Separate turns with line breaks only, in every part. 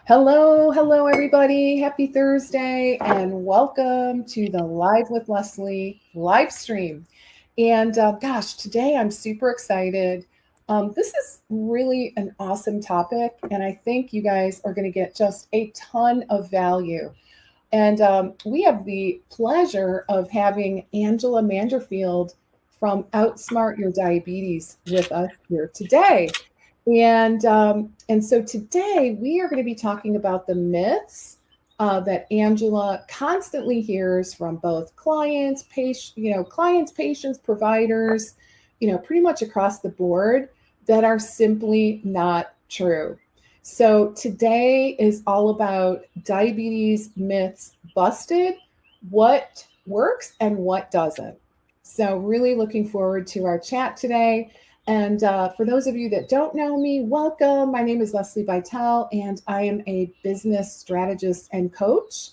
Hello, everybody. Happy Thursday, and welcome to the Live with Leslie live stream. And gosh, today I'm super excited. This is really an awesome topic, and I think you guys are going to get just a ton of value. And we have the pleasure of having Angela Manderfeld from Outsmart Your Diabetes with us here today. And so today we are going to be talking about the myths that Angela constantly hears from both clients, patients, providers, pretty much across the board that are simply not true. So today is all about diabetes myths busted, what works and what doesn't. So really looking forward to our chat today. And for those of you that don't know me, welcome. My name is Leslie Vitale, and I am a business strategist and coach.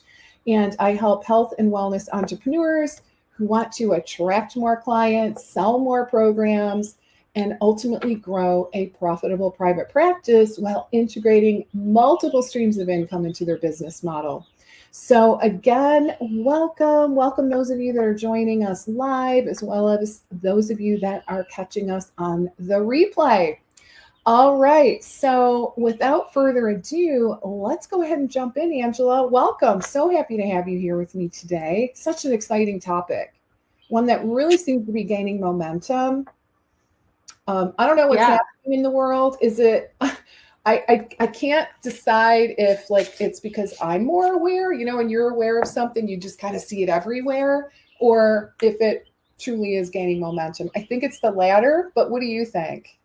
And I help health and wellness entrepreneurs who want to attract more clients, sell more programs, and ultimately grow a profitable private practice while integrating multiple streams of income into their business model. So again, welcome those of you that are joining us live, as well as those of you that are catching us on the replay. All right, so without further ado, let's go ahead and jump in. Angela, welcome. So happy to have you here with me today. Such an exciting topic, one that really seems to be gaining momentum. I don't know what's happening in the world. Is it... I can't decide if it's because I'm more aware, and you're aware of something, you just kind of see it everywhere, or if it truly is gaining momentum. I think it's the latter, but what do you think?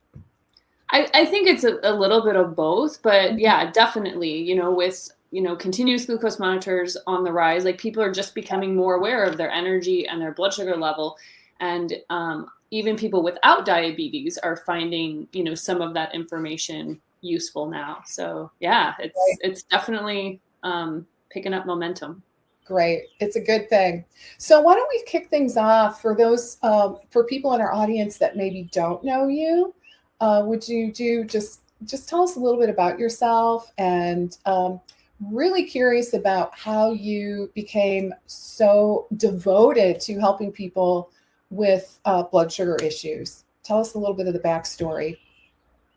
I think it's a little bit of both, but yeah, definitely, with, continuous glucose monitors on the rise, people are just becoming more aware of their energy and their blood sugar level. And even people without diabetes are finding, some of that information useful now. So yeah, it's definitely picking up momentum.
Great. It's a good thing. So why don't we kick things off for those for people in our audience that maybe don't know you? Would you just tell us a little bit about yourself, and really curious about how you became so devoted to helping people with blood sugar issues. Tell us a little bit of the backstory.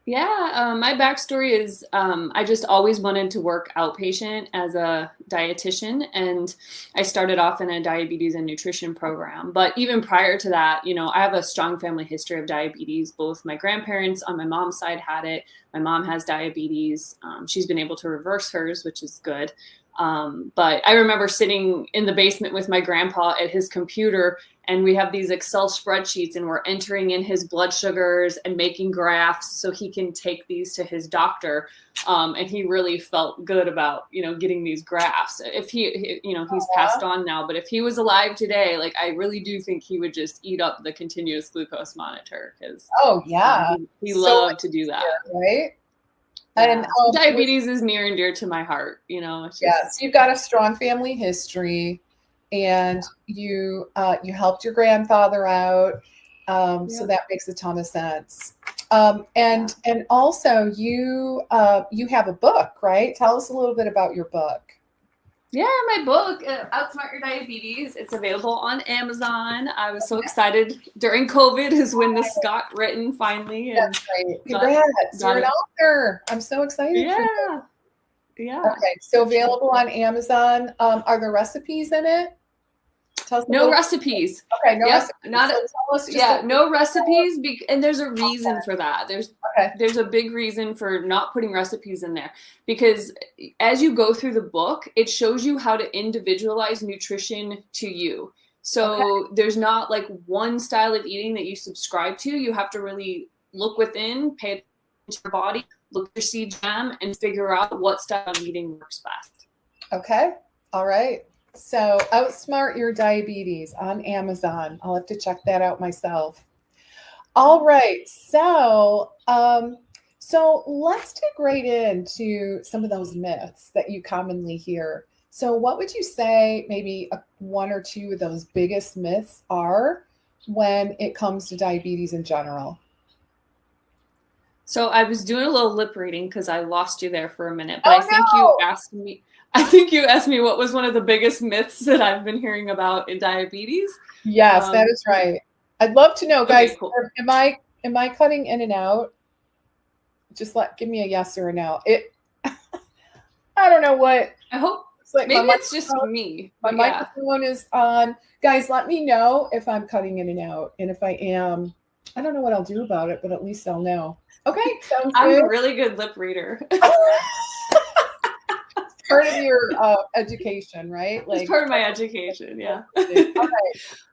Yeah, my backstory is I just always wanted to work outpatient as a dietitian, and I started off in a diabetes and nutrition program. But even prior to that, I have a strong family history of diabetes. Both my grandparents on my mom's side had it. My mom has diabetes. She's been able to reverse hers, which is good. But I remember sitting in the basement with my grandpa at his computer, and we have these Excel spreadsheets, and we're entering in his blood sugars and making graphs so he can take these to his doctor. And he really felt good about, getting these graphs. If he's passed on now, but if he was alive today, I really do think he would just eat up the continuous glucose monitor, because he loved to do that.
Right.
Yeah. And diabetes is near and dear to my heart,
Yes, you've got a strong family history, and you helped your grandfather out, so that makes a ton of sense. And also you have a book, right? Tell us a little bit about your book.
Yeah, my book, Outsmart Your Diabetes. It's available on Amazon. I was so excited during COVID is when this got written finally. And
that's great. Congrats. You're an author. I'm so excited for you.
Yeah.
Okay, so available on Amazon. Are there recipes in it?
No recipes.
Okay, no recipes.
No recipes. And there's a reason for that. There's a big reason for not putting recipes in there, because as you go through the book, it shows you how to individualize nutrition to you. So there's not one style of eating that you subscribe to. You have to really look within, pay attention to your body, look at your CGM, and figure out what style of eating works best.
Okay. All right. So Outsmart Your Diabetes on Amazon. I'll have to check that out myself. All right. So let's dig right into some of those myths that you commonly hear. So what would you say maybe one or two of those biggest myths are when it comes to diabetes in general?
So I was doing a little lip reading because I lost you there for a minute, but
Oh
I think you
no!
asked me. I think you asked me what was one of the biggest myths that I've been hearing about in diabetes.
Yes, that is right. I'd love to know, guys.
Okay, cool.
Am I cutting in and out? Just give me a yes or a no. I don't know what.
I hope
It's like
maybe it's just me,
my
but yeah.
microphone is on. Guys, let me know if I'm cutting in and out. And if I am, I don't know what I'll do about it, but at least I'll know. Okay, sounds
I'm
good.
a really good lip reader.
Part of your education, right?
It's part of my education, yeah.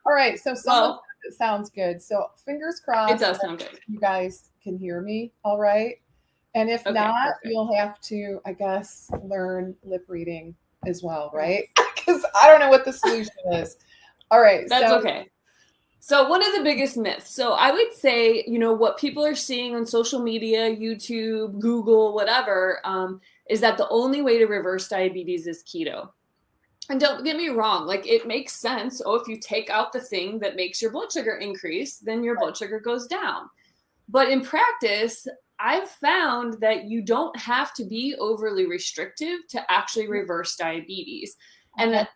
All right. So someone
Well,
said it sounds good. So fingers
it
crossed
does
that
sound good.
you guys can hear me. All right. And if
Okay,
not,
perfect.
you'll have to, I guess, learn lip reading as well, right?
Yes.
Because I don't know what the solution is. All right.
That's
So,
okay. So one of the biggest myths. So I would say, what people are seeing on social media, YouTube, Google, whatever, is that the only way to reverse diabetes is keto. And don't get me wrong, like it makes sense. Oh, if you take out the thing that makes your blood sugar increase, then your blood sugar goes down. But in practice, I've found that you don't have to be overly restrictive to actually reverse diabetes. And
okay.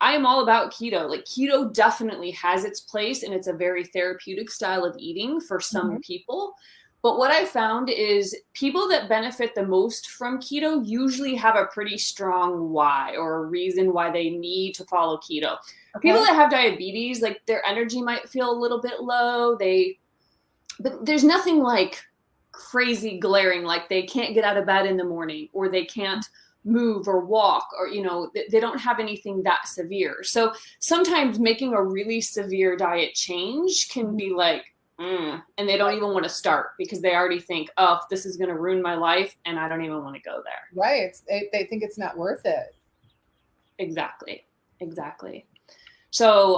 I am all about keto. Like keto definitely has its place and it's a very therapeutic style of eating for some
Mhm.
people. But what I found is people that benefit the most from keto usually have a pretty strong why or a reason why they need to follow keto. People
Okay.
that have diabetes, like their energy might feel a little bit low. But there's nothing like crazy glaring, like they can't get out of bed in the morning or they can't move or walk or they don't have anything that severe. So sometimes making a really severe diet change can
Mhm.
be like and they don't even want to start because they already think, oh, this is going to ruin my life and I don't even want to go there.
Right. They think it's not worth it.
Exactly. So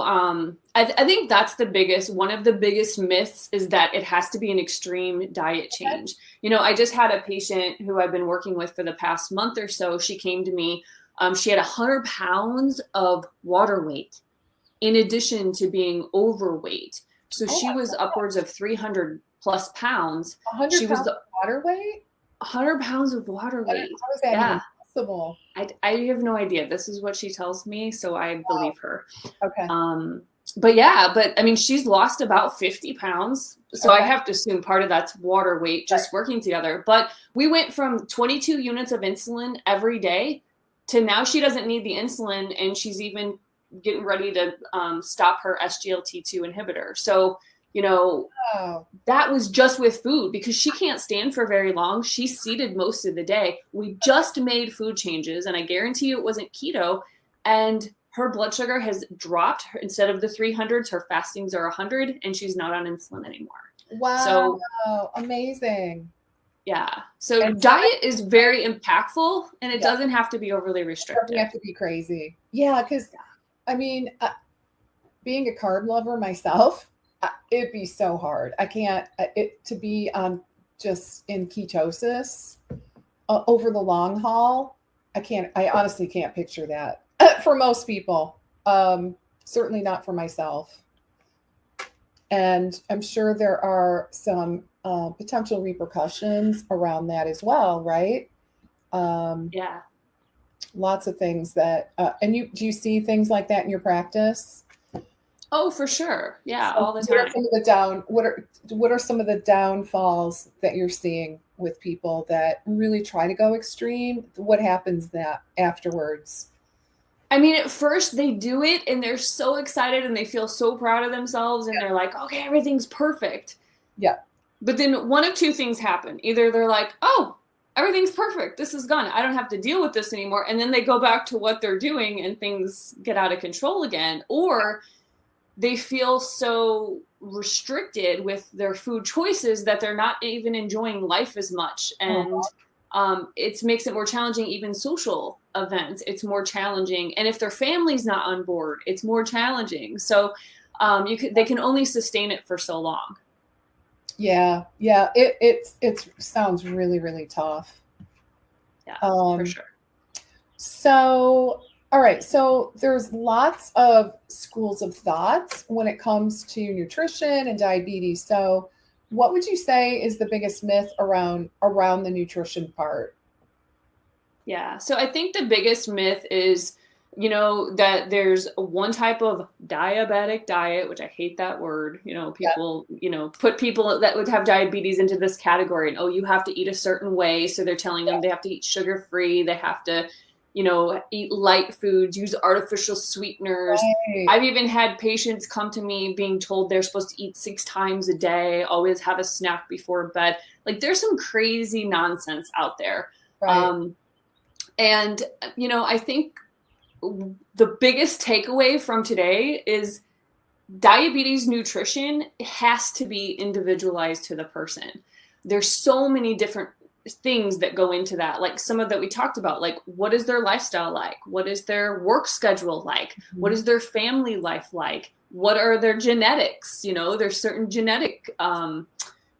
I think that's one of the biggest myths is that it has to be an extreme diet change. I just had a patient who I've been working with for the past month or so. She came to me. She had 100 pounds of water weight in addition to being overweight. So
Oh
she was
my
upwards of 300 plus pounds.
100
She was
pounds
the
of water weight?
100 pounds of water weight.
How is that even
Yeah.
possible?
I have no idea. This is what she tells me. So I
Wow.
believe her.
Okay.
But I mean, she's lost about 50 pounds. So I
Okay.
have to assume part of that's water weight
Right.
just working together. But we went from 22 units of insulin every day to now she doesn't need the insulin and she's even getting ready to stop her SGLT2 inhibitor. So,
Oh,
that was just with food because she can't stand for very long. She's seated most of the day. We just made food changes, and I guarantee you it wasn't keto. And her blood sugar has dropped. Instead of the 300s, her fastings are 100, and she's not on insulin anymore.
wow.
So,
Amazing.
yeah. So,
And so
diet is very impactful, and it
yeah,
doesn't have to be overly
it doesn't
restrictive.
have to be crazy. Yeah, because I mean, being a carb lover myself, it'd be so hard. I can't it to be just in ketosis over the long haul. I can't. I honestly can't picture that for most people. Certainly not for myself. And I'm sure there are some potential repercussions around that as well, right? Um,
Yeah.
Lots of things that, and do you see things like that in your practice?
Oh, for sure. Yeah,
So
all the
what are
time.
some of what are some of the downfalls that you're seeing with people that really try to go extreme? What happens that afterwards?
I mean, at first they do it and they're so excited and they feel so proud of themselves and they're like, okay, everything's perfect.
Yeah.
But then one of two things happen. Either they're like, oh, everything's perfect. This is gone. I don't have to deal with this anymore. And then they go back to what they're doing and things get out of control again. Or they feel so restricted with their food choices that they're not even enjoying life as much. And
Uh-huh.
it makes it more challenging. Even social events, it's more challenging. And if their family's not on board, it's more challenging. So they can only sustain it for so long.
Yeah. Yeah. It sounds really, really tough.
Yeah, for
Um,
sure.
so, all right. So there's lots of schools of thoughts when it comes to nutrition and diabetes. So what would you say is the biggest myth around the nutrition part?
Yeah. So I think the biggest myth is, that there's one type of diabetic diet, which I hate that word.
Yeah,
People, put people that would have diabetes into this category and, oh, you have to eat a certain way. So they're telling them they have to eat sugar free. They have to, eat light foods, use artificial sweeteners.
right,
I've even had patients come to me being told they're supposed to eat 6 times a day, always have a snack before bed. Like there's some crazy nonsense out there.
right.
Um, and, I think the biggest takeaway from today is diabetes nutrition has to be individualized to the person. There's so many different things that go into that, like some of that we talked about, like what is their lifestyle like, what is their work schedule like, what is their family life like, what are their genetics. There's certain genetic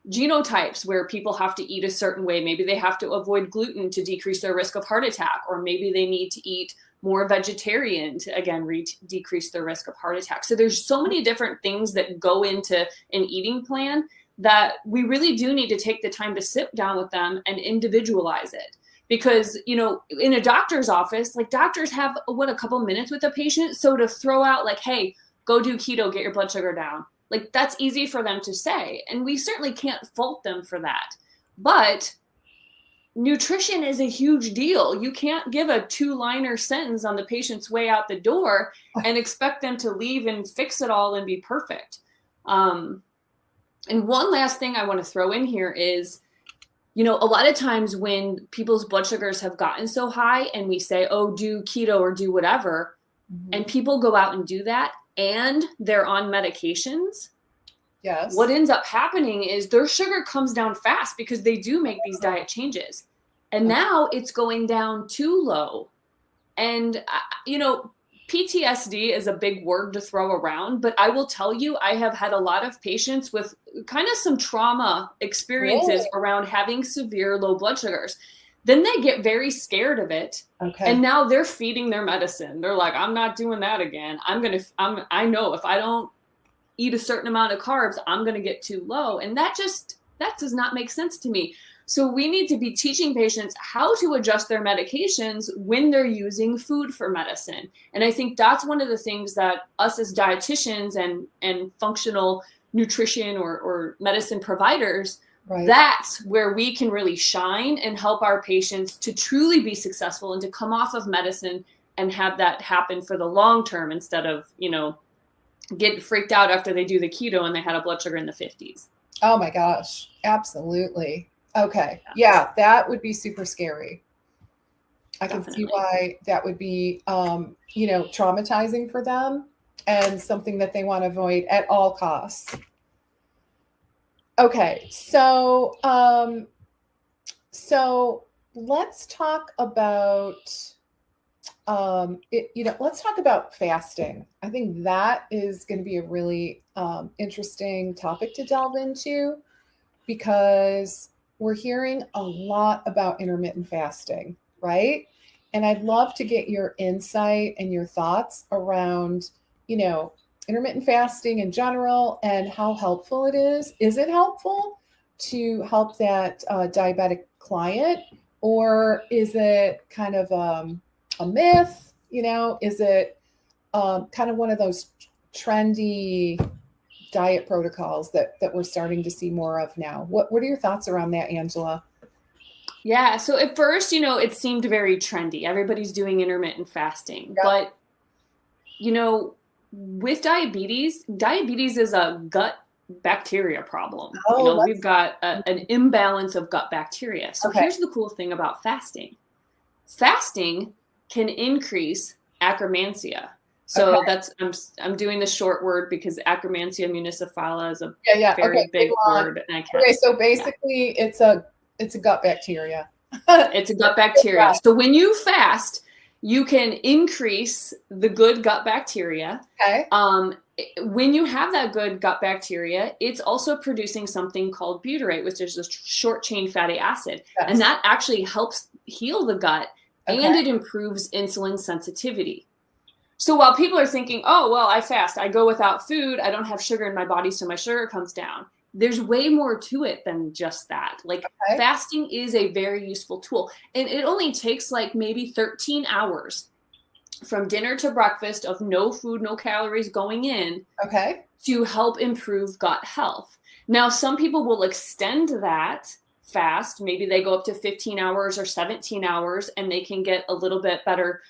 genotypes where people have to eat a certain way. Maybe they have to avoid gluten to decrease their risk of heart attack, or maybe they need to eat more vegetarian to, again, decrease their risk of heart attack. So there's so many different things that go into an eating plan that we really do need to take the time to sit down with them and individualize it. Because, in a doctor's office, like doctors have a couple minutes with a patient. So to throw out like, hey, go do keto, get your blood sugar down. Like that's easy for them to say. And we certainly can't fault them for that. But nutrition is a huge deal. You can't give a 2-liner sentence on the patient's way out the door and expect them to leave and fix it all and be perfect. And one last thing I want to throw in here is, a lot of times when people's blood sugars have gotten so high and we say, oh, do keto or do whatever, and people go out and do that and they're on medications,
Yes.
what ends up happening is their sugar comes down fast because they do make these diet changes. And now it's going down too low. And, PTSD is a big word to throw around, but I will tell you, I have had a lot of patients with kind of some trauma experiences around having severe low blood sugars. Then they get very scared of it.
Okay.
And now they're feeding their medicine. They're like, I'm not doing that again. I know if I don't eat a certain amount of carbs, I'm going to get too low. And that does not make sense to me. So we need to be teaching patients how to adjust their medications when they're using food for medicine. And I think that's one of the things that us as dietitians and functional nutrition or medicine providers, that's where we can really shine and help our patients to truly be successful and to come off of medicine and have that happen for the long term instead of, get freaked out after they do the keto and they had a blood sugar in the 50s.
Oh my gosh. Absolutely. Okay. Yeah, that would be super scary. I can see why that would be, traumatizing for them and something that they want to avoid at all costs. Okay. So let's talk about, let's talk about fasting. I think that is going to be a really interesting topic to delve into because we're hearing a lot about intermittent fasting, right? And I'd love to get your insight and your thoughts around, intermittent fasting in general and how helpful it is. Is it helpful to help that diabetic client, or is it kind of a myth? Is it kind of one of those trendy diet protocols that we're starting to see more of now? What are your thoughts around that, Angela?
Yeah. So at first, it seemed very trendy. Everybody's doing intermittent fasting, but with diabetes is a gut bacteria problem. We've got an imbalance of gut bacteria. So here's the cool thing about fasting. Fasting can increase akkermansia. So that's I'm doing the short word because Akkermansia municiphala is a very big word. And I can't,
so basically it's a gut bacteria.
It's a gut bacteria. So when you fast, you can increase the good gut bacteria.
Okay.
When you have that good gut bacteria, it's also producing something called butyrate, which is a short chain fatty acid. Yes. And that actually helps heal the gut and it improves insulin sensitivity. So while people are thinking, oh, well, I fast, I go without food, I don't have sugar in my body, so my sugar comes down. there's way more to it than just that. Like
Okay.
fasting is a very useful tool, and it only takes like maybe 13 hours from dinner to breakfast of no food, no calories going in
Okay.
to help improve gut health. Now, some people will extend that fast. Maybe they go up to 15 hours or 17 hours and they can get a little bit better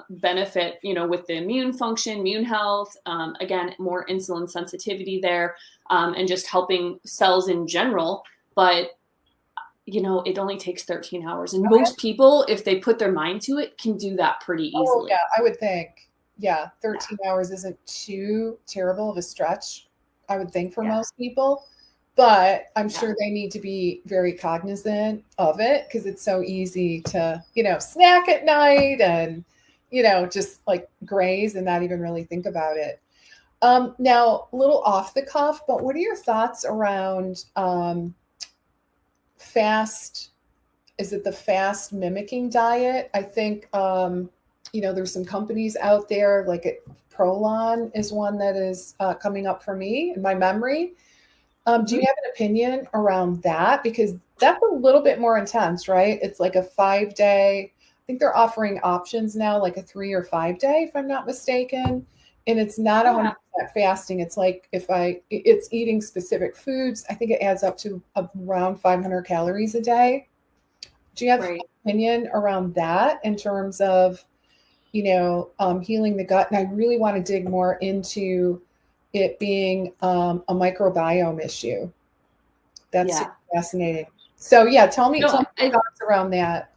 benefit, with the immune function, immune health, again, more insulin sensitivity there, and just helping cells in general. But it only takes 13 hours. And
Okay.
most people, if they put their mind to it, can do that pretty easily.
Yeah, I would think. Yeah, 13 hours isn't too terrible of a stretch, I would think, for most people. But I'm sure they need to be very cognizant of it because it's so easy to, snack at night and, just like graze and not even really think about it. Now, a little off the cuff, but what are your thoughts around fast? Is it the fast mimicking diet? I think, there's some companies out there like Prolon is one that is coming up for me in my memory. Do you have an opinion around that? Because that's a little bit more intense, right? It's like a 5-day. I think they're offering options now, like a 3 or 5 day, if I'm not mistaken. And it's not 100% fasting. It's like it's eating specific foods. I think it adds up to around 500 calories a day. Do you have an opinion around that in terms of, healing the gut? And I really want to dig more into it being a microbiome issue. That's fascinating. So tell me your thoughts around that.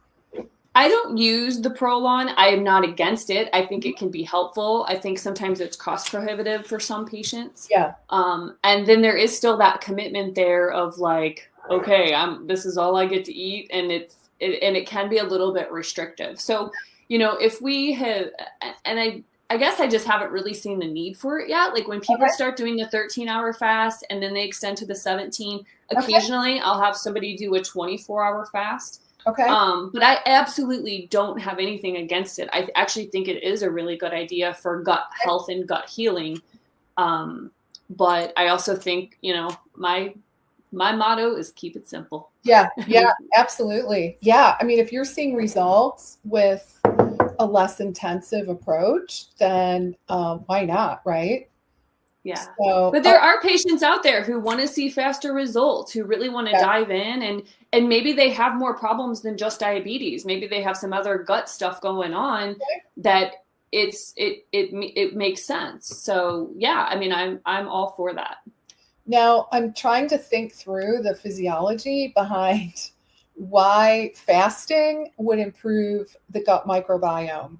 I don't use the Prolon. I am not against it. I think it can be helpful. I think sometimes it's cost prohibitive for some patients.
Yeah.
And then there is still that commitment there of like, okay, this is all I get to eat, and it can be a little bit restrictive. So, if we have, and I guess I just haven't really seen the need for it yet. Like when people start doing the 13-hour fast and then they extend to the 17, occasionally I'll have somebody do a 24-hour fast.
Okay.
But I absolutely don't have anything against it. I actually think it is a really good idea for gut health and gut healing. But I also think, my motto is keep it simple.
Yeah, absolutely. Yeah. I mean, if you're seeing results with a less intensive approach, then why not, right?
Yeah. So, but there are patients out there who want to see faster results, who really want to dive in, and maybe they have more problems than just diabetes. Maybe they have some other gut stuff going on that it makes sense. So yeah, I mean, I'm all for that.
Now I'm trying to think through the physiology behind why fasting would improve the gut microbiome.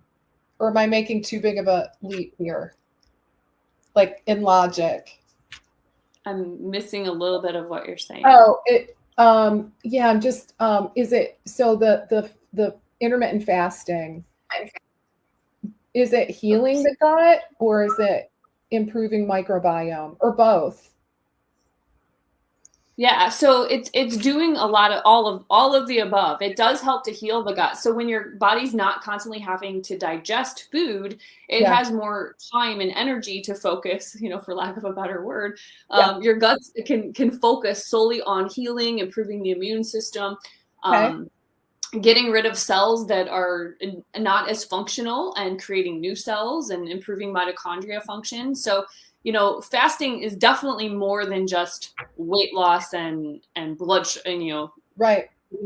Or am I making too big of a leap here? Like in logic.
I'm missing a little bit of what you're saying.
Oh, I'm just is it so the intermittent fasting, is it healing the gut or is it improving microbiome or both?
Yeah, so it's doing a lot of all of the above. It does help to heal the gut. So when your body's not constantly having to digest food, it has more time and energy to focus, for lack of a better word. Your gut can focus solely on healing, improving the immune system, getting rid of cells that are not as functional and creating new cells and improving mitochondria function. So fasting is definitely more than just weight loss and blood, taking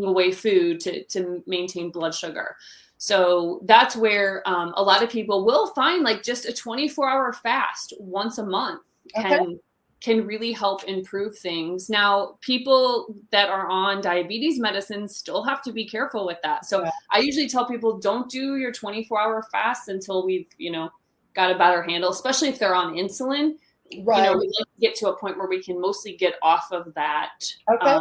away food to maintain blood sugar. So that's where a lot of people will find like just a 24-hour fast once a month can really help improve things. Now, people that are on diabetes medicine still have to be careful with that. So I usually tell people, don't do your 24-hour fast until we've, got a better handle, especially if they're on insulin. Right. We'd like to get to a point where we can mostly get off of that. Okay.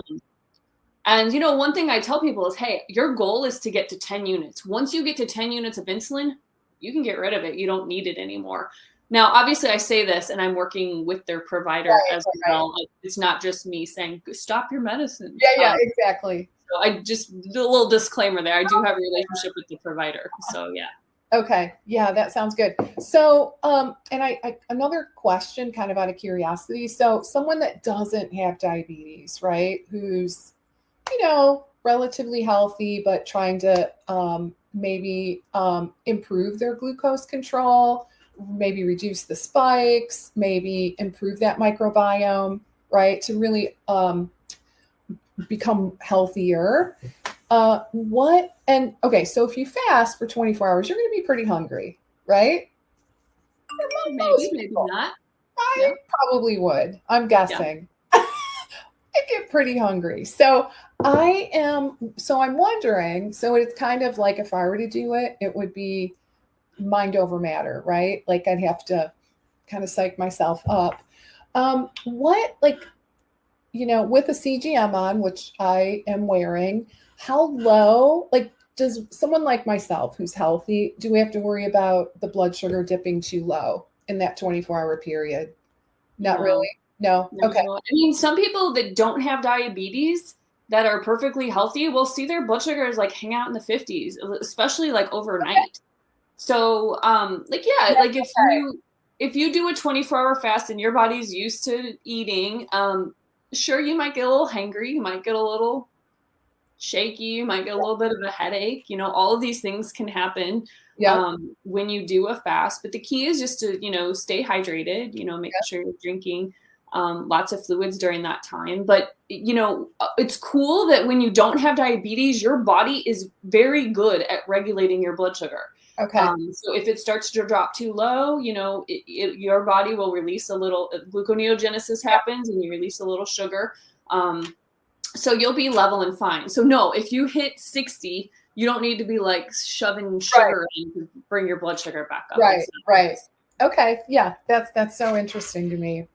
And, one thing I tell people is, hey, your goal is to get to 10 units. Once you get to 10 units of insulin, you can get rid of it. You don't need it anymore. Now, obviously, I say this and I'm working with their provider as well. Like, it's not just me saying, stop your medicine.
Yeah, exactly.
So I just do a little disclaimer there. I do have a relationship with the provider. So, yeah.
Okay. Yeah, that sounds good. So, and I another question kind of out of curiosity. So someone that doesn't have diabetes, right? Who's, relatively healthy, but trying to maybe improve their glucose control, maybe reduce the spikes, maybe improve that microbiome, right? To really become healthier. Okay, so if you fast for 24 hours, you're going to be pretty hungry, right?
Maybe,
Most
maybe
people.
not.
I
Yeah.
probably would. I'm
Yeah.
guessing. I get pretty hungry. So I'm wondering, so it's kind of like if I were to do it, it would be mind over matter, right? Like I'd have to kind of psych myself up. What like with a CGM on, which I am wearing, how low, like, does someone like myself who's healthy, do we have to worry about the blood sugar dipping too low in that 24-hour period? Not
No.
really. No. Okay.
No. I mean, some people that don't have diabetes that are perfectly healthy will see their blood sugars like hang out in the 50s, especially like overnight. So, like, yeah, like if you do a 24-hour fast and your body's used to eating, sure, you might get a little hangry, you might get a little shaky, you might get a little bit of a headache. All of these things can happen
Yep.
when you do a fast. But the key is just to, stay hydrated, making
Yep.
sure you're drinking lots of fluids during that time. But, it's cool that when you don't have diabetes, your body is very good at regulating your blood sugar.
Okay.
So if it starts to drop too low, your body will release a little gluconeogenesis happens and you release a little sugar. So you'll be level and fine. So no, if you hit 60, you don't need to be like shoving
Right.
sugar in to bring your blood sugar back up.
Right. Right. Okay. Yeah. That's so interesting to me.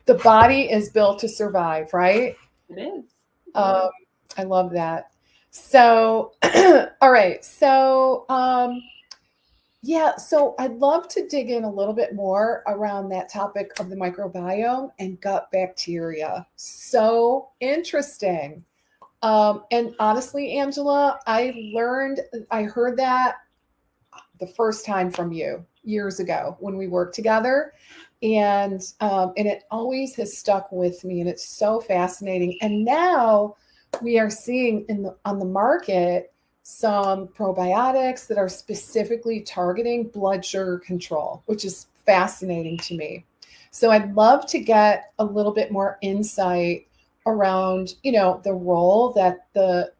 The body is built to survive, right?
It is.
Um, I love that. So, all right. So I'd love to dig in a little bit more around that topic of the microbiome and gut bacteria. So interesting. And honestly, Angela, I heard that the first time from you years ago when we worked together, and it always has stuck with me, and it's so fascinating. And now we are seeing on the market some probiotics that are specifically targeting blood sugar control, which is fascinating to me. So I'd love to get a little bit more insight around, the role that the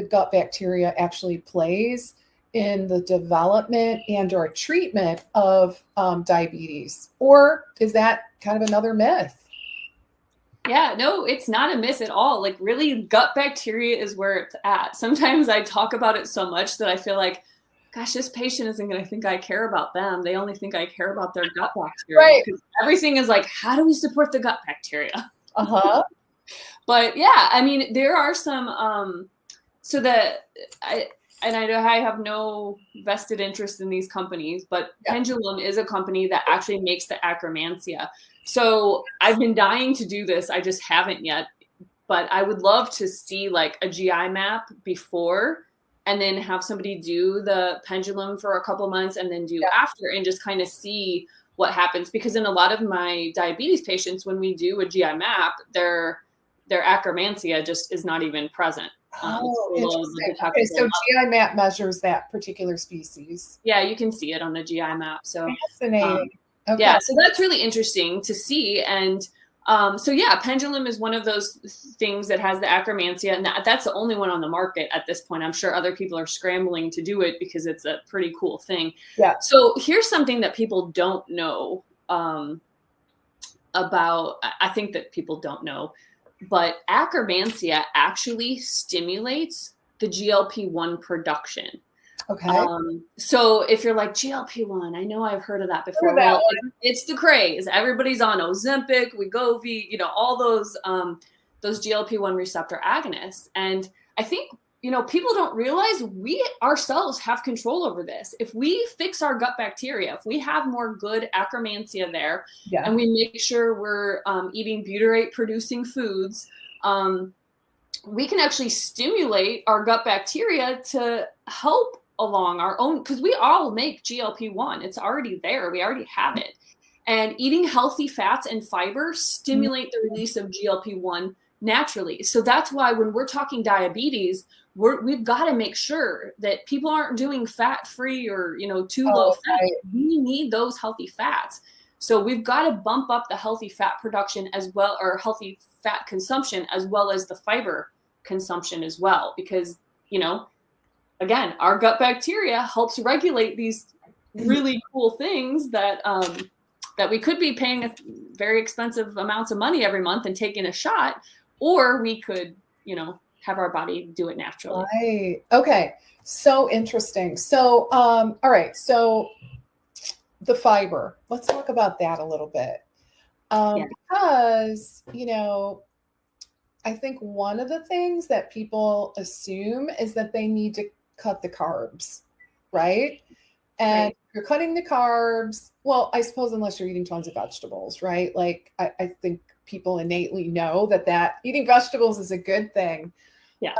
gut bacteria actually plays in the development and or treatment of diabetes, or is that kind of another myth?
Yeah, no, it's not a myth at all. Like, really, gut bacteria is where it's at. Sometimes I talk about it so much that I feel like, gosh, this patient isn't going to think I care about them. They only think I care about their gut bacteria,
Right.
because everything is like, how do we support the gut bacteria?
Uh-huh.
But yeah, I mean, there are some, so that I know I have no vested interest in these companies, but
Yeah.
Pendulum is a company that actually makes the Akkermansia. So I've been dying to do this. I just haven't yet, but I would love to see like a GI map before, and then have somebody do the Pendulum for a couple months and then do
Yeah.
after, and just kind of see what happens. Because in a lot of my diabetes patients, when we do a GI map, their Akkermansia just is not even present.
Oh,
It's below the
interesting. Okay,
detectable
so
level.
GI map measures that particular species.
Yeah, you can see it on the GI map. So,
Fascinating. Okay.
yeah, so that's really interesting to see. And so, yeah, Pendulum is one of those things that has the Akkermansia, and that's the only one on the market at this point. I'm sure other people are scrambling to do it because it's a pretty cool thing.
Yeah.
So here's something that people don't know about. I think that people don't know, but Akkermansia actually stimulates the GLP-1 production.
Okay.
So if you're like GLP-1, I know I've heard of that before.
Heard that
Well, it's the craze. Everybody's on Ozempic, Wegovy, all those GLP-1 receptor agonists. And I think, people don't realize we ourselves have control over this. If we fix our gut bacteria, if we have more good Akkermansia there,
Yeah.
and we make sure we're eating butyrate producing foods, we can actually stimulate our gut bacteria to help along our own, because we all make GLP-1. It's already there. We already have it. And eating healthy fats and fiber stimulate the release of GLP-1 naturally. So that's why when we're talking diabetes, we've got to make sure that people aren't doing fat-free or, too low fat.
Right.
We need those healthy fats. So we've got to bump up the healthy fat production as well, or healthy fat consumption, as well as the fiber consumption as well. Because, again, our gut bacteria helps regulate these really cool things that we could be paying very expensive amounts of money every month and taking a shot, or we could, have our body do it naturally.
Right. Okay. So interesting. So, all right. So the fiber, let's talk about that a little bit. Because, I think one of the things that people assume is that they need to cut the carbs, right? And if you're cutting the carbs, well, I suppose unless you're eating tons of vegetables, right? Like I think people innately know that eating vegetables is a good thing.
Yeah.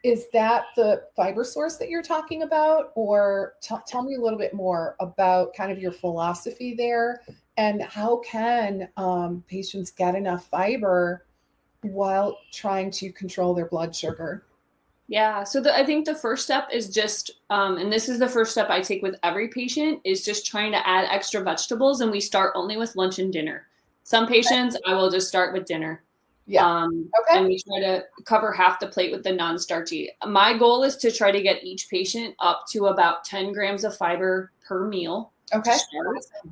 Is that the fiber source that you're talking about? Or tell me a little bit more about kind of your philosophy there, and how can patients get enough fiber while trying to control their blood sugar?
Yeah. So I think the first step is just, and this is the first step I take with every patient, is just trying to add extra vegetables. And we start only with lunch and dinner. Some patients, I will just start with dinner.
Yeah.
And we try to cover half the plate with the non-starchy. My goal is to try to get each patient up to about 10 grams of fiber per meal.
Okay.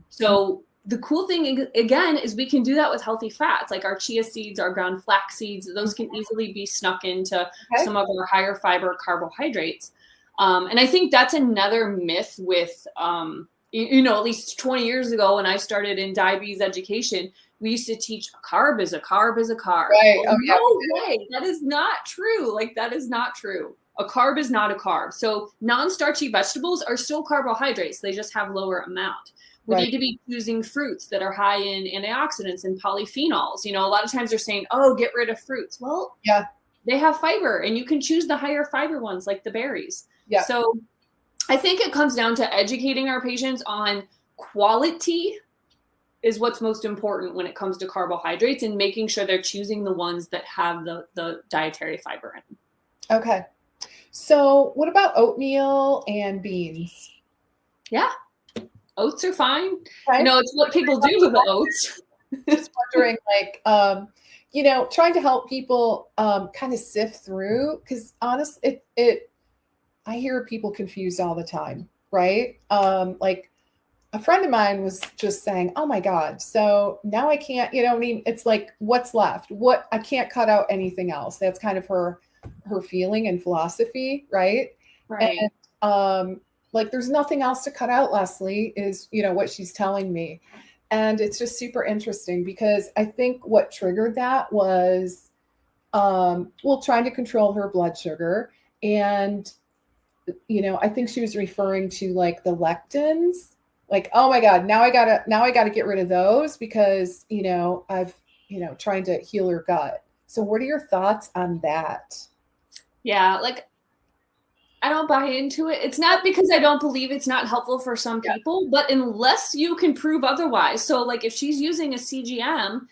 So the cool thing, again, is we can do that with healthy fats, like our chia seeds, our ground flax seeds. Those can easily be snuck into some of our higher fiber carbohydrates. And I think that's another myth with, at least 20 years ago when I started in diabetes education, we used to teach a carb is a carb is a carb.
Right.
Well, no way. That is not true. Like, that is not true. A carb is not a carb. So non-starchy vegetables are still carbohydrates. They just have lower amount. We need to be choosing fruits that are high in antioxidants and polyphenols. A lot of times they're saying, oh, get rid of fruits. Well, they have fiber, and you can choose the higher fiber ones like the berries.
Yeah.
So I think it comes down to educating our patients on quality is what's most important when it comes to carbohydrates, and making sure they're choosing the ones that have the dietary fiber in them.
Okay. So what about oatmeal and beans?
Yeah. Oats are fine. Okay. It's what people do with the oats.
Just wondering, trying to help people kind of sift through, because honestly, I hear people confused all the time, right? Like a friend of mine was just saying, oh my God, so now I can't, it's like, what's left? I can't cut out anything else. That's kind of her feeling and philosophy, right?
Right.
And there's nothing else to cut out, Leslie, is, what she's telling me. And it's just super interesting, because I think what triggered that was, trying to control her blood sugar. And, I think she was referring to like the lectins, like, oh my God, now I gotta get rid of those because, I've, trying to heal her gut. So what are your thoughts on that?
Yeah. I don't buy into it. It's not because I don't believe it's not helpful for some people, but unless you can prove otherwise. So if she's using a CGM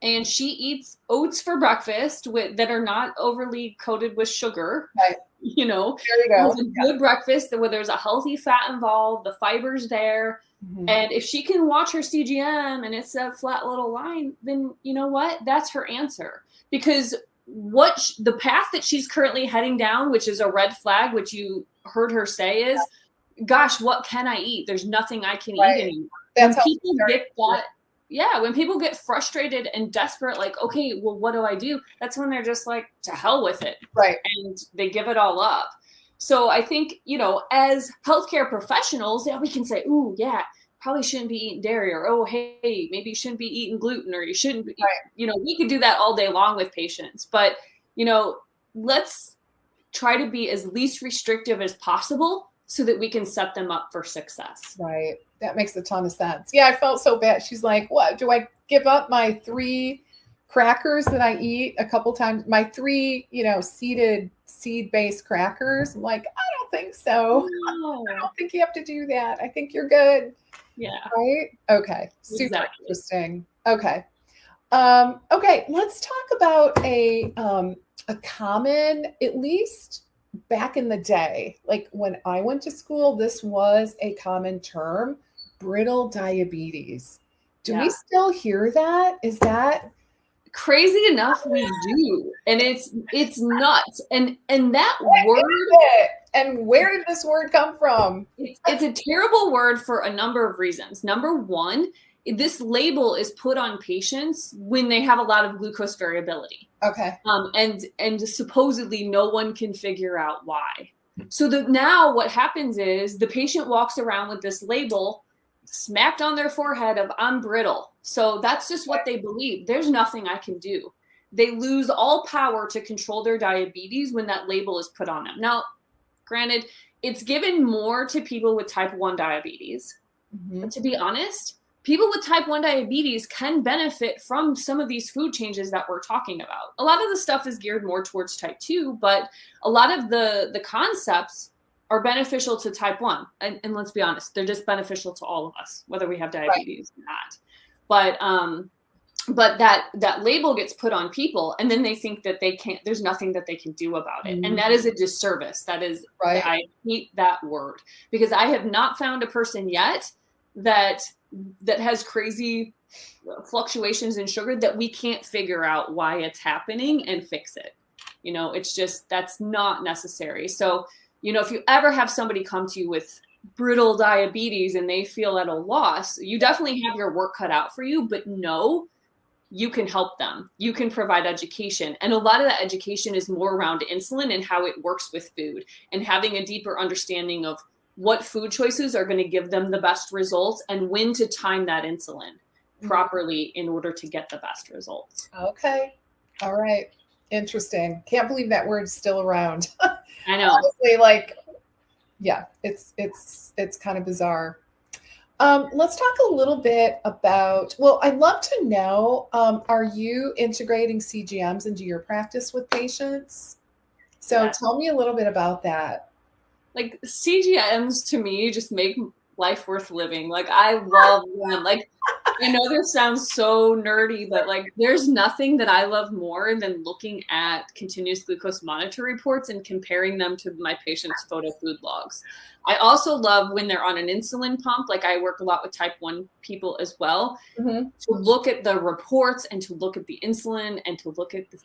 and she eats oats for breakfast that are not overly coated with sugar,
right.
There you go. It's a good breakfast where there's a healthy fat involved, the fiber's there. Mm-hmm. And if she can watch her CGM and it's a flat little line, then you know what? That's her answer. Because the path that she's currently heading down, which is a red flag, which you heard her say is, gosh, what can I eat? There's nothing I can eat anymore. That's when people get frustrated and desperate, like, okay, well, what do I do? That's when they're just like, to hell with it.
Right.
And they give it all up. So I think, as healthcare professionals, we can say, ooh, yeah, probably shouldn't be eating dairy, or, oh, hey, maybe you shouldn't be eating gluten, or you shouldn't be, we could do that all day long with patients. But, let's try to be as least restrictive as possible so that we can set them up for success.
Right. That makes a ton of sense. Yeah, I felt so bad. She's like, what, do I give up my 3 crackers that I eat a couple times, my 3, seed-based crackers? I'm like, I don't think so.
No.
I don't think you have to do that. I think you're good.
Yeah.
Right? Okay. Super
Exactly.
interesting. Okay. Okay, let's talk about a common, at least back in the day, like when I went to school, this was a common term, brittle diabetes. Do we
Yeah.
still hear that? Is that
Crazy enough, we do. And it's nuts. And that
what
word,
is it? And where did this word come from?
it's a terrible word for a number of reasons. Number one, this label is put on patients when they have a lot of glucose variability.
Okay.
And supposedly no one can figure out why. So that now what happens is the patient walks around with this label smacked on their forehead of I'm brittle. So that's just what they believe. There's nothing I can do. They lose all power to control their diabetes when that label is put on them. Now, granted, it's given more to people with type 1 diabetes.
Mm-hmm.
But to be honest, people with type 1 diabetes can benefit from some of these food changes that we're talking about. A lot of the stuff is geared more towards type 2, but a lot of the concepts are beneficial to type 1. And let's be honest, they're just beneficial to all of us, whether we have diabetes or not. But that label gets put on people, and then they think that they can't, there's nothing that they can do about it. And that is a disservice. That is,
Right.
I hate that word, because I have not found a person yet that has crazy fluctuations in sugar that we can't figure out why it's happening and fix it. It's just, that's not necessary. So, if you ever have somebody come to you with brittle diabetes and they feel at a loss, you definitely have your work cut out for you, but no, you can help them. You can provide education. And a lot of that education is more around insulin and how it works with food, and having a deeper understanding of what food choices are going to give them the best results and when to time that insulin properly in order to get the best results.
Okay. All right. Interesting. Can't believe that word's still around.
I know.
Honestly, yeah, it's kind of bizarre. Let's talk a little bit about, well, I'd love to know, are you integrating CGMs into your practice with patients? So tell me a little bit about that.
Like, CGMs to me just make life worth living. Like, I love them. Like, I know this sounds so nerdy, but there's nothing that I love more than looking at continuous glucose monitor reports and comparing them to my patients' photo food logs. I also love when they're on an insulin pump. Like, I work a lot with type 1 people as well, to look at the reports and to look at the insulin and to look at the,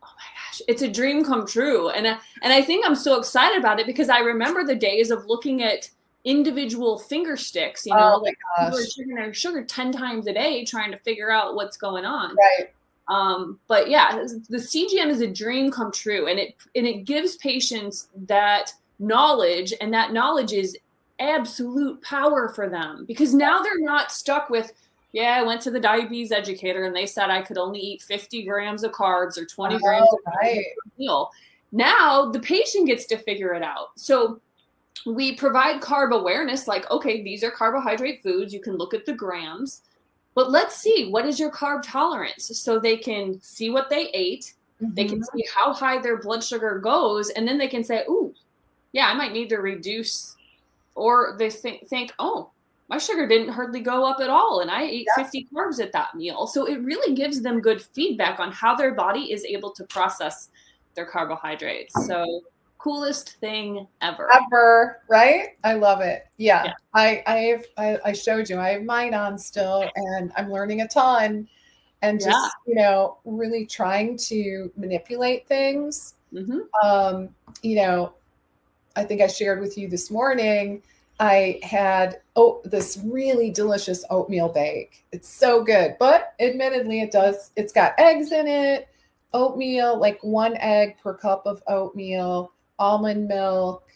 oh my gosh, it's a dream come true. And I think I'm so excited about it because I remember the days of looking at individual finger sticks, people are checking their sugar 10 times a day trying to figure out what's going on.
Right.
But yeah, the CGM is a dream come true, and it gives patients that knowledge, and that knowledge is absolute power for them, because now they're not stuck with, I went to the diabetes educator and they said I could only eat 50 grams of carbs or 20 grams of carbs per meal. Now the patient gets to figure it out. So we provide carb awareness, like, okay, these are carbohydrate foods. You can look at the grams, but let's see, what is your carb tolerance? So they can see what they ate. They can see how high their blood sugar goes. And then they can say, ooh, yeah, I might need to reduce. Or they think, oh, my sugar didn't hardly go up at all, and I ate 50 carbs at that meal. So it really gives them good feedback on how their body is able to process their carbohydrates. So coolest thing ever,
right? I love it. Yeah. I showed you, I have mine on still, and I'm learning a ton, and just really trying to manipulate things. I think I shared with you this morning, I had this really delicious oatmeal bake. It's so good, but admittedly it's got eggs in it, oatmeal, like 1 egg per cup of oatmeal, almond milk,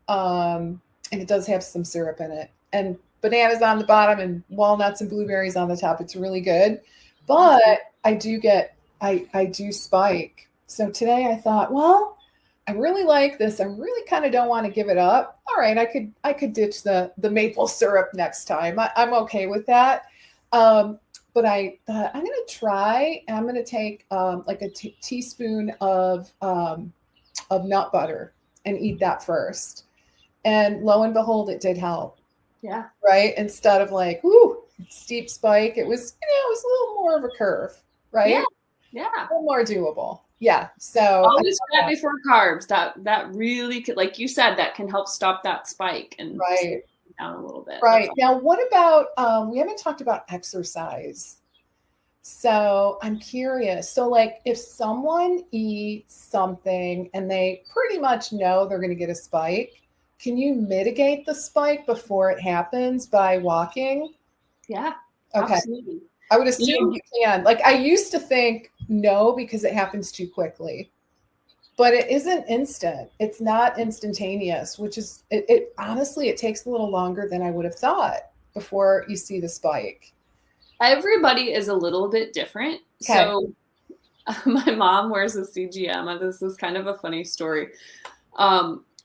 and it does have some syrup in it, and bananas on the bottom and walnuts and blueberries on the top. It's really good, but I do spike. So today I thought, well, I really like this. I really kind of don't want to give it up. All right, I could ditch the maple syrup next time. I'm okay with that. But I thought I'm going to try, and I'm going to take like a teaspoon of nut butter and eat that first. And lo and behold, it did help.
Yeah.
Right. Instead of like, whoo, steep spike, it was, it was a little more of a curve, right?
Yeah. Yeah.
A little more doable. Yeah. So
always fat before carbs. That really could, like you said, that can help stop that spike and
right
down a little bit.
Right. Now, what about, we haven't talked about exercise. So I'm curious. So like if someone eats something and they pretty much know they're going to get a spike, can you mitigate the spike before it happens by walking?
Yeah,
okay.
Absolutely.
I would assume you can. Like I used to think no, because it happens too quickly. But it isn't instant. It's not instantaneous, which is it honestly, it takes a little longer than I would have thought before you see the spike.
Everybody is a little bit different.
Okay.
So my mom wears a CGM. This is kind of a funny story.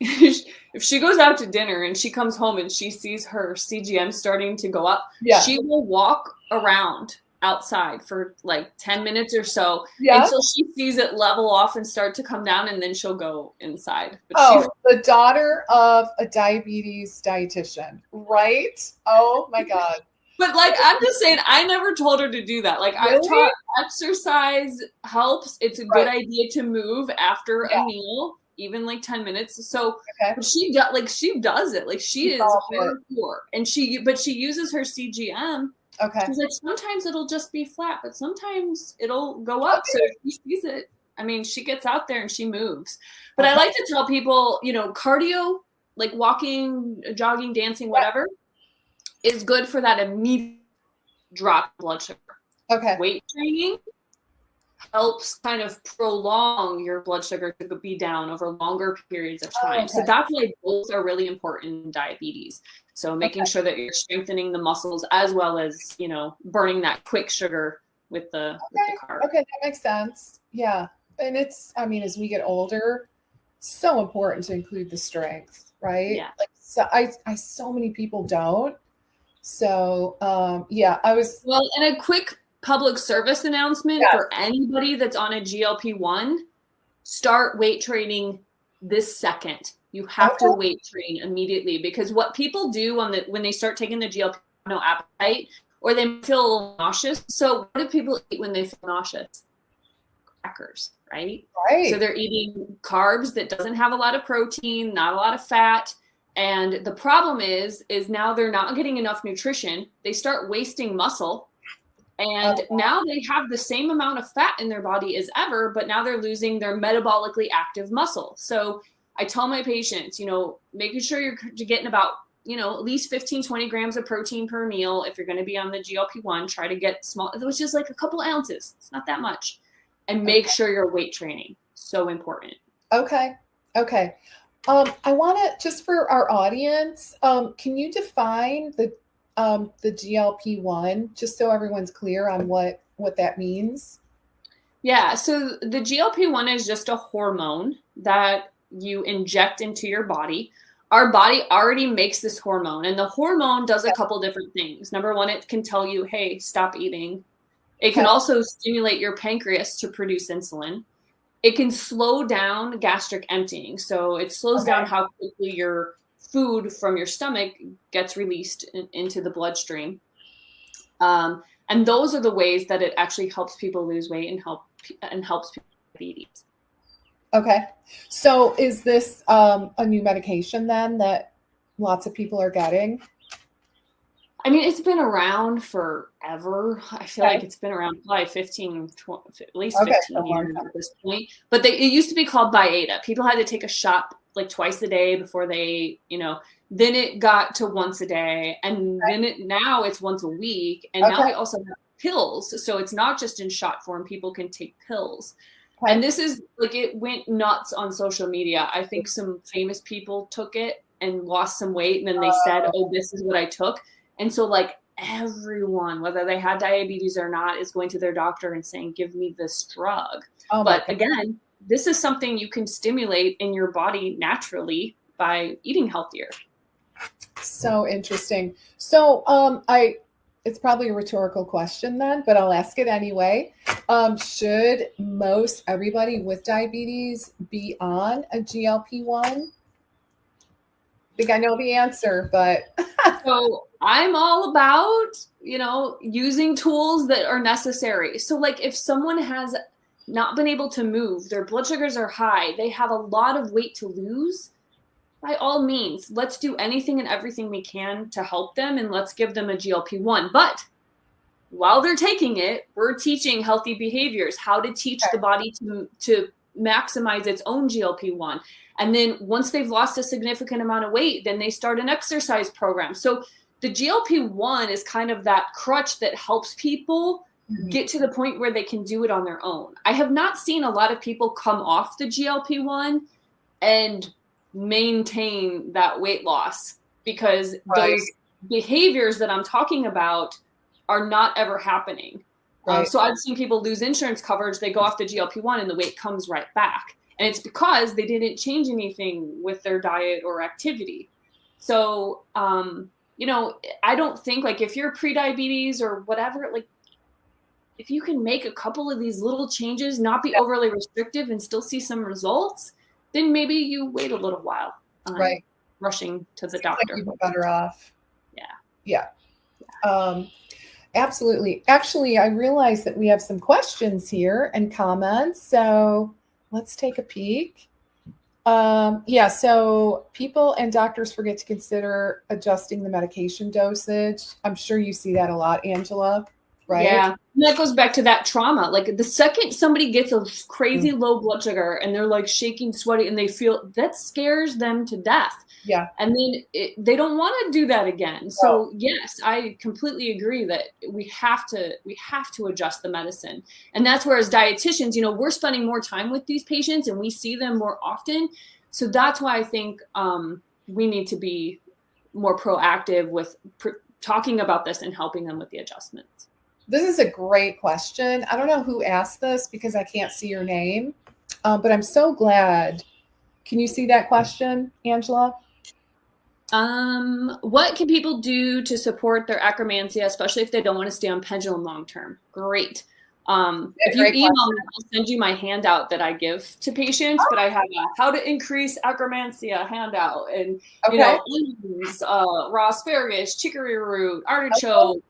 If she goes out to dinner and she comes home and she sees her CGM starting to go up, she will walk around outside for like 10 minutes or so until she sees it level off and start to come down, and then she'll go inside.
But the daughter of a diabetes dietitian, right? Oh my God.
But like, I'm just saying, I never told her to do that. Like really? I've taught exercise helps. It's a good idea to move after a meal, even like 10 minutes. So she does it. Like she is hardcore, and she uses her CGM.
Okay.
She's like, sometimes it'll just be flat, but sometimes it'll go up. So if she sees it, I mean, she gets out there and she moves. But I like to tell people, cardio, like walking, jogging, dancing, whatever, is good for that immediate drop in blood sugar.
Okay.
Weight training helps kind of prolong your blood sugar to be down over longer periods of time. So that's why both are really important in diabetes. So making sure that you're strengthening the muscles as well as, burning that quick sugar with the carb.
Okay, that makes sense. Yeah. And it's, I mean, as we get older, so important to include the strength, right?
Yeah.
Like so many people don't. So and
a quick public service announcement for anybody that's on a GLP-1, start weight training this second. You have to weight train immediately, because what people do when they start taking the GLP, no appetite, or they feel nauseous. So what do people eat when they feel nauseous? Crackers, right? So they're eating carbs that doesn't have a lot of protein, not a lot of fat. And the problem is now they're not getting enough nutrition. They start wasting muscle. And now they have the same amount of fat in their body as ever, but now they're losing their metabolically active muscle. So I tell my patients, making sure you're getting about, at least 15, 20 grams of protein per meal. If you're going to be on the GLP-1, try to get small, which is like a couple ounces. It's not that much. And make sure you're weight training. So important.
Okay. I want to, just for our audience, can you define the GLP-1, just so everyone's clear on what that means?
Yeah, so the GLP-1 is just a hormone that you inject into your body. Our body already makes this hormone, and the hormone does a couple different things. Number one, it can tell you, hey, stop eating. It can also stimulate your pancreas to produce insulin. It can slow down gastric emptying. So it slows down how quickly your food from your stomach gets released into the bloodstream. And those are the ways that it actually helps people lose weight and helps people with diabetes.
Okay. So is this a new medication then that lots of people are getting?
I mean, it's been around forever. I feel like it's been around probably 15, 20, at least 15 years at this point. But it used to be called Byetta. People had to take a shot like twice a day before they, then it got to once a day. And then now it's once a week. And now we also have pills. So it's not just in shot form. People can take pills. And this is like, it went nuts on social media. I think some famous people took it and lost some weight. And then they said, oh, this is what I took. And so like everyone, whether they had diabetes or not, is going to their doctor and saying, give me this drug. But again, this is something you can stimulate in your body naturally by eating healthier.
So interesting. So it's probably a rhetorical question then, but I'll ask it anyway. Should most everybody with diabetes be on a GLP-1? think I know the answer, but
So I'm all about, using tools that are necessary. So like if someone has not been able to move, their blood sugars are high, they have a lot of weight to lose, by all means, let's do anything and everything we can to help them, and let's give them a GLP-1. But while they're taking it, we're teaching healthy behaviors, how to teach the body to maximize its own GLP-1. And then once they've lost a significant amount of weight, then they start an exercise program. So the GLP-1 is kind of that crutch that helps people get to the point where they can do it on their own. I have not seen a lot of people come off the GLP-1 and maintain that weight loss, because those behaviors that I'm talking about are not ever happening. So I've seen people lose insurance coverage, they go off the GLP-1 and the weight comes right back. And it's because they didn't change anything with their diet or activity. So, I don't think, like, if you're pre-diabetes or whatever, like, if you can make a couple of these little changes, not be overly restrictive and still see some results, then maybe you wait a little while on rushing to the doctor.
Like you're better off.
Yeah.
Absolutely. Actually, I realize that we have some questions here and comments. So let's take a peek. So people and doctors forget to consider adjusting the medication dosage. I'm sure you see that a lot, Angela, right?
Yeah. And that goes back to that trauma. Like the second somebody gets a crazy low blood sugar and they're like shaking, sweaty, and they feel that scares them to death.
Yeah.
And then they don't want to do that again. So yes, I completely agree that we have to adjust the medicine. And that's where, as dietitians, we're spending more time with these patients and we see them more often. So that's why I think we need to be more proactive with talking about this and helping them with the adjustments.
This is a great question. I don't know who asked this because I can't see your name, but I'm so glad. Can you see that question, Angela?
What can people do to support their acromantia, especially if they don't want to stay on pendulum long term? Great. If you email me, I'll send you my handout that I give to patients, but I have a how to increase acromantia handout, and onions, raw asparagus, chicory root, artichoke,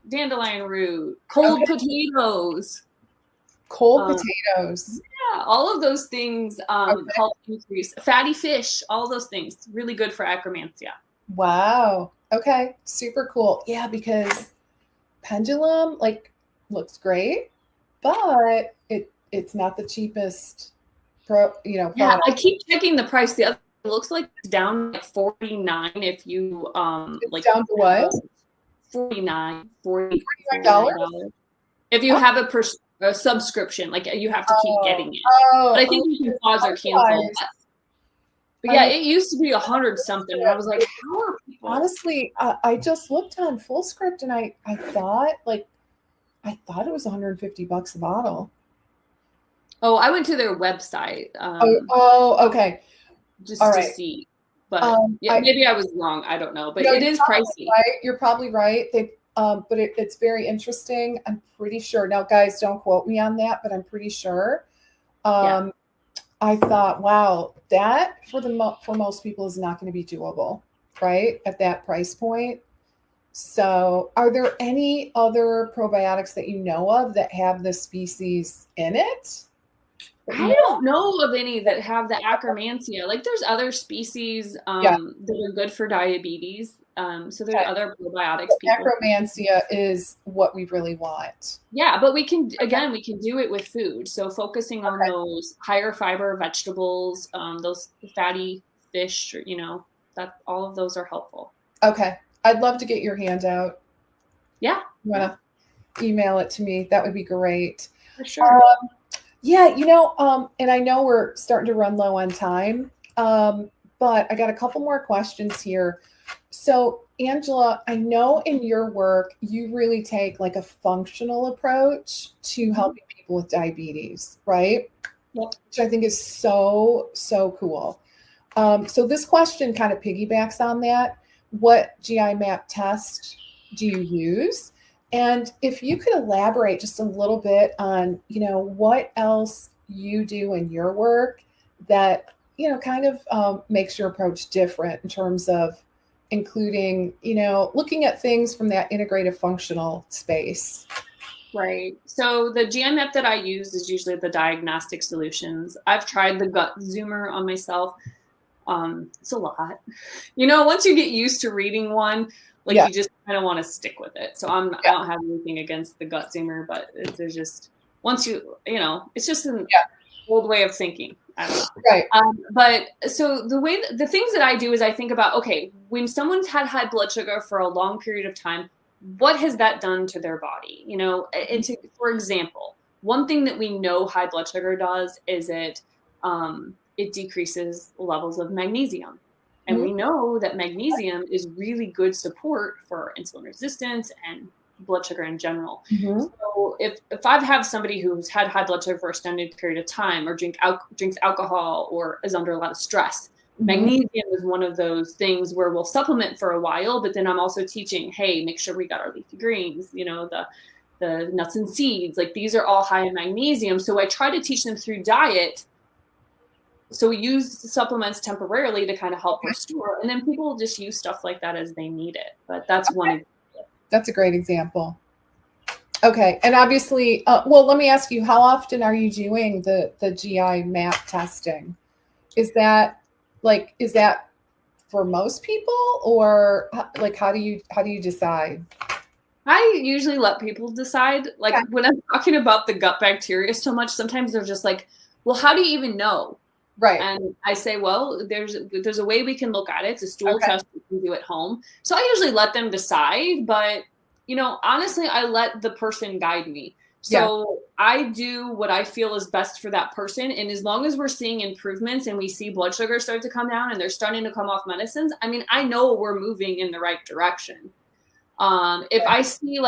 dandelion root, cold potatoes. Yeah, all of those things help increase fatty fish, all those things, really good for acromantia.
Wow. Okay. Super cool. Yeah, because pendulum looks great, but it's not the cheapest product.
Yeah, I keep checking the price. It looks like it's down like $49 if you
it's down to what?
$49
$49
if you have a subscription, like you have to keep getting it. But I think you can pause or cancel. But yeah, it used to be 100 something, and I was like, how are people?
Honestly, I just looked on FullScript and I thought it was $150 a bottle.
Oh, I went to their website.
Okay.
Just to see. But maybe I was wrong. I don't know. But it is pricey.
Right. You're probably right. But it's very interesting. I'm pretty sure. Now, guys, don't quote me on that, but I'm pretty sure. I thought, wow, that for most people is not going to be doable, right, at that price point. So are there any other probiotics that you know of that have this species in it?
I don't know of any that have the acromantia. Like there's other species that are good for diabetes. So there are other probiotics.
Acromantia is what we really want.
Yeah, but we can do it with food. So focusing on those higher fiber vegetables, those fatty fish, that all of those are helpful.
Okay. I'd love to get your handout.
Yeah.
You want to email it to me? That would be great.
For sure.
And I know we're starting to run low on time, but I got a couple more questions here. So, Angela, I know in your work, you really take like a functional approach to helping people with diabetes, right?
Yep.
Which I think is so, so cool. So this question kind of piggybacks on that. What GI map test do you use? And if you could elaborate just a little bit on, what else you do in your work that kind of makes your approach different in terms of including, looking at things from that integrative functional space?
Right. So the GI map that I use is usually the diagnostic solutions. I've tried the gut zoomer on myself. It's a lot. Once you get used to reading one, like
Yeah.
you just kind of want to stick with it. So I
Yeah.
don't have anything against the gut zoomer, but there's just once it's just an
Yeah.
old way of thinking. I don't know.
Right.
But so the things that I do is I think about, okay, when someone's had high blood sugar for a long period of time, what has that done to their body? And for example, one thing that we know high blood sugar does is it decreases levels of magnesium. And we know that magnesium is really good support for insulin resistance and blood sugar in general.
Mm-hmm.
So if I have somebody who's had high blood sugar for a extended period of time, or drinks alcohol, or is under a lot of stress, magnesium is one of those things where we'll supplement for a while, but then I'm also teaching, hey, make sure we got our leafy greens, the nuts and seeds, like these are all high in magnesium. So I try to teach them through diet. So we use the supplements temporarily to kind of help restore, and then people just use stuff like that as they need it. But that's one example.
That's a great example. Okay. And obviously, well, let me ask you, how often are you doing the GI map testing? Is that for most people, or like, how do you decide?
I usually let people decide. Like when I'm talking about the gut bacteria so much, sometimes they're just like, well, how do you even know?
Right.
And I say, well, there's a way we can look at it. It's a stool test you can do at home. So I usually let them decide, but honestly, I let the person guide me. So I do what I feel is best for that person. And as long as we're seeing improvements and we see blood sugar start to come down and they're starting to come off medicines, I mean, I know we're moving in the right direction. If I see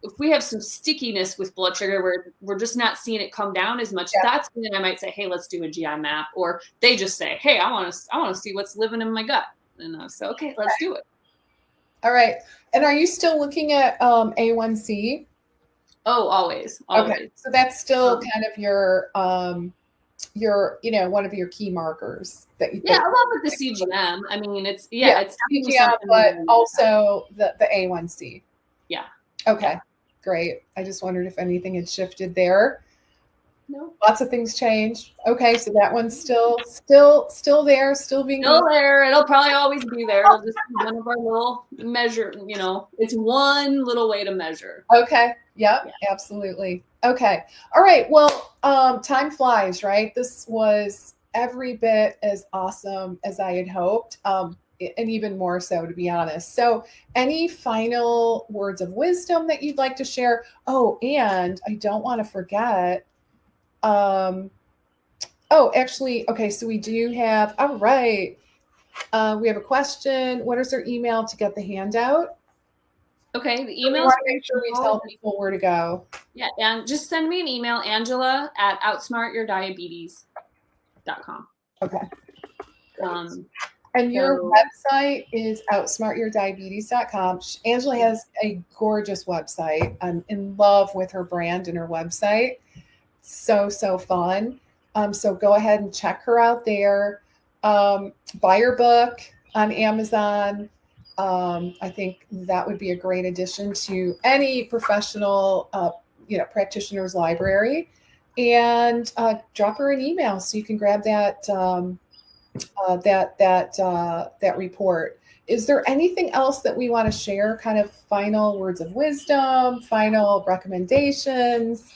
if we have some stickiness with blood sugar where we're just not seeing it come down as much, that's when I might say, hey, let's do a GI map. Or they just say, hey, I want to see what's living in my gut. And so, okay, let's do it.
All right. And are you still looking at A1C?
Oh, always.
Okay. So that's still kind of your one of your key markers that you
along with the CGM. I mean, it's
CGM, but also the A1C.
Yeah.
Okay. Great. I just wondered if anything had shifted there.
No.
Lots of things changed. Okay, so that one's still there, still being
there. It'll probably always be there. It'll just be one of our little measure, it's one little way to measure.
Okay. Yep. Yeah. Absolutely. Okay. All right. Well, time flies, right? This was every bit as awesome as I had hoped. And even more so, to be honest. So any final words of wisdom that you'd like to share? Oh, and I don't want to forget. Actually, okay, so we do have, all right. We have a question. What is their email to get the handout?
Okay, the email.
We want to make sure we tell people where to go.
Yeah, and just send me an email, Angela at outsmartyourdiabetes.com.
Okay. And your website is outsmartyourdiabetes.com. Angela has a gorgeous website. I'm in love with her brand and her website. So fun. So go ahead and check her out there. Buy her book on Amazon. I think that would be a great addition to any professional, practitioner's library. And drop her an email so you can grab that that report. Is there anything else that we want to share? Kind of final words of wisdom, final recommendations?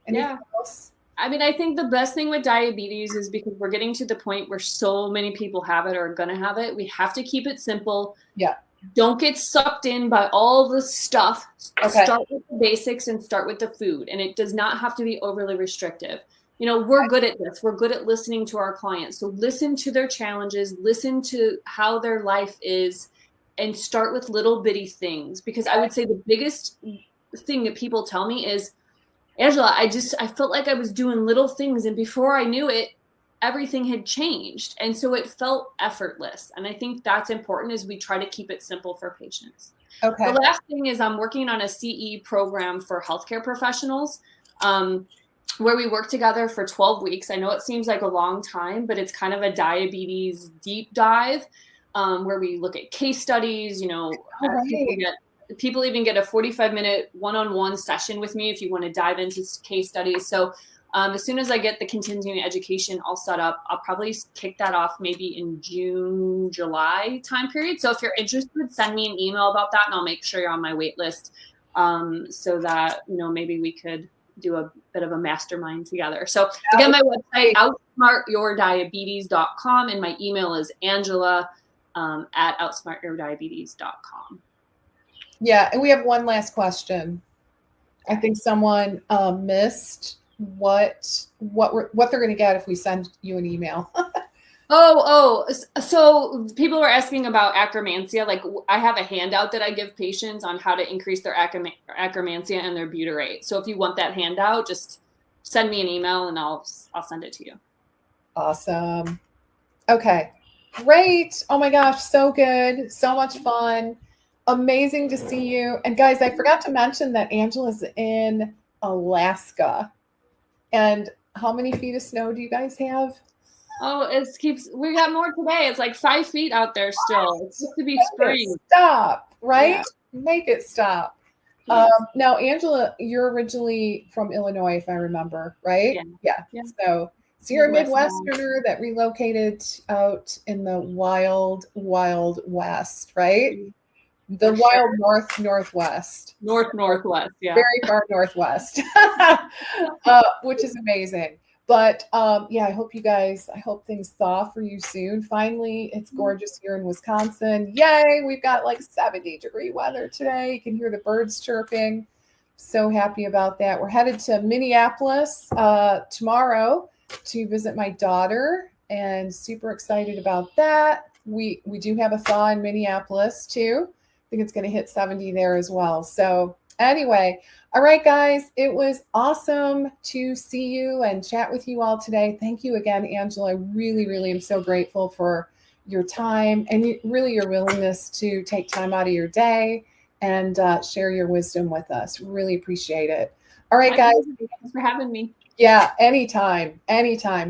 Anything else?
I mean, I think the best thing with diabetes is because we're getting to the point where so many people have it or are going to have it. We have to keep it simple.
Yeah.
Don't get sucked in by all the stuff.
Okay.
Start with the basics and start with the food. And it does not have to be overly restrictive. We're good at this. We're good at listening to our clients. So listen to their challenges, listen to how their life is, and start with little bitty things. Because I would say the biggest thing that people tell me is, Angela, I felt like I was doing little things, and before I knew it, everything had changed. And so it felt effortless. And I think that's important, as we try to keep it simple for patients.
Okay.
The last thing is I'm working on a CE program for healthcare professionals. where we work together for 12 weeks. I know it seems like a long time, but it's kind of a diabetes deep dive where we look at case studies. People even get a 45-minute one-on-one session with me if you want to dive into case studies. So as soon as I get the continuing education all set up, I'll probably kick that off maybe in June, July time period. So if you're interested, send me an email about that and I'll make sure you're on my wait list so that, maybe we could do a bit of a mastermind together. So again, my website, outsmartyourdiabetes.com, and my email is Angela at outsmartyourdiabetes.com.
Yeah, and we have one last question. I think someone missed what they're going to get if we send you an email.
So people were asking about akkermansia. Like, I have a handout that I give patients on how to increase their akkermansia and their butyrate. So if you want that handout, just send me an email and I'll send it to you.
Awesome. Okay, great. Oh my gosh, so good. So much fun. Amazing to see you. And guys, I forgot to mention that Angela's in Alaska. And how many feet of snow do you guys have?
Oh, we got more today. It's like 5 feet out there still. It's just to be spring.
Stop, right? Yeah. Make it stop. Yes. Now, Angela, you're originally from Illinois, if I remember, right? Yeah. So you're a Midwesterner that relocated out in the wild, wild west, right? The wild northwest.
Northwest, yeah.
Very far northwest, which is amazing. But I hope things thaw for you soon. Finally, it's gorgeous here in Wisconsin. Yay, we've got like 70-degree weather today. You can hear the birds chirping. So happy about that. We're headed to Minneapolis tomorrow to visit my daughter and super excited about that. We do have a thaw in Minneapolis too. I think it's going to hit 70 there as well. So anyway, all right, guys, it was awesome to see you and chat with you all today. Thank you again, Angela. I really, really am so grateful for your time and really your willingness to take time out of your day and share your wisdom with us. Really appreciate it. All right, guys.
Thanks for having me.
Yeah, anytime.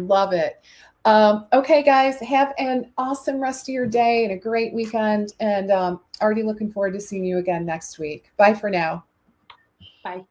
Love it. Okay, guys, have an awesome rest of your day and a great weekend. And already looking forward to seeing you again next week. Bye for now.
Bye.